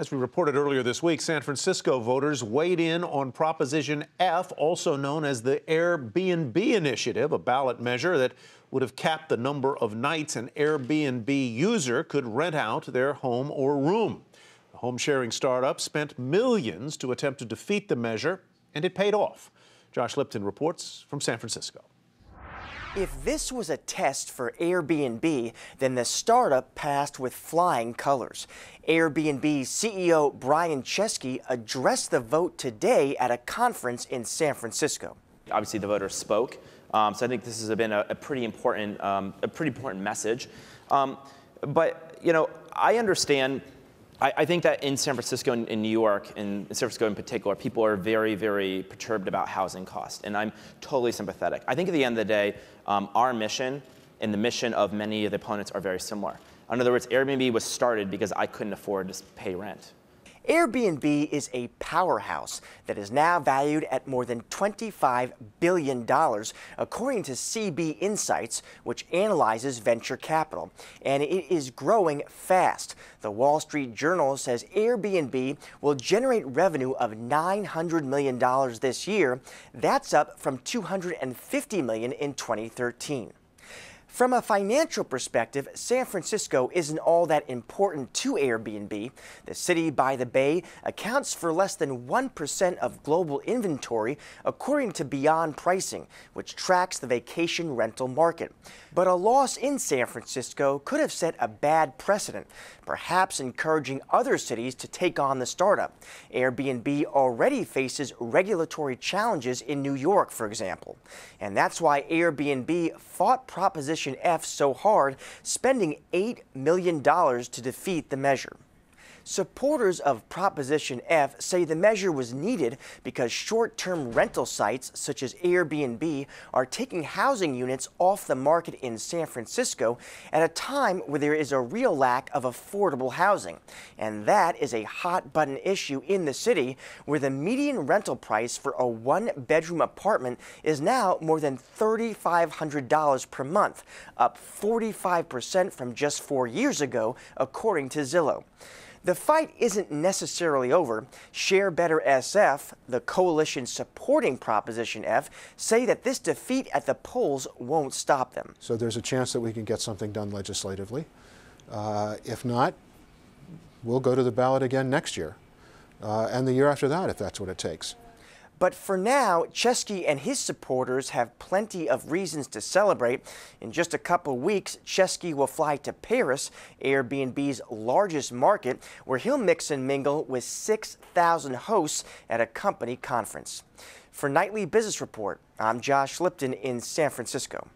As we reported earlier this week, San Francisco voters weighed in on Proposition F, also known as the Airbnb initiative, a ballot measure that would have capped the number of nights an Airbnb user could rent out their home or room. The home-sharing startup spent millions to attempt to defeat the measure, and it paid off. Josh Lipton reports from San Francisco. If this was a test for Airbnb, then the startup passed with flying colors. Airbnb CEO Brian Chesky addressed the vote today at a conference in San Francisco. Obviously, the voters spoke, so I think this has been a pretty important message. But you know, I understand. I think that in San Francisco and in New York, and in San Francisco in particular, people are very, very perturbed about housing costs, and I'm totally sympathetic. I think at the end of the day, our mission and the mission of many of the opponents are very similar. In other words, Airbnb was started because I couldn't afford to pay rent. Airbnb is a powerhouse that is now valued at more than $25 billion, according to CB Insights, which analyzes venture capital. And it is growing fast. The Wall Street Journal says Airbnb will generate revenue of $900 million this year. That's up from $250 million in 2013. From a financial perspective, San Francisco isn't all that important to Airbnb. The city by the Bay accounts for less than 1% of global inventory, according to Beyond Pricing, which tracks the vacation rental market. But a loss in San Francisco could have set a bad precedent, perhaps encouraging other cities to take on the startup. Airbnb already faces regulatory challenges in New York, for example. And that's why Airbnb fought Proposition F so hard, spending $8 million to defeat the measure. Supporters of Proposition F say the measure was needed because short-term rental sites such as Airbnb are taking housing units off the market in San Francisco at a time where there is a real lack of affordable housing. And that is a hot-button issue in the city, where the median rental price for a one-bedroom apartment is now more than $3,500 per month, up 45% from just 4 years ago, according to Zillow. The fight isn't necessarily over. Share Better SF, the coalition supporting Proposition F, say that this defeat at the polls won't stop them. So there's a chance that we can get something done legislatively. If not, we'll go to the ballot again next year, and the year after that, if that's what it takes. But for now, Chesky and his supporters have plenty of reasons to celebrate. In just a couple weeks, Chesky will fly to Paris, Airbnb's largest market, where he'll mix and mingle with 6,000 hosts at a company conference. For Nightly Business Report, I'm Josh Lipton in San Francisco.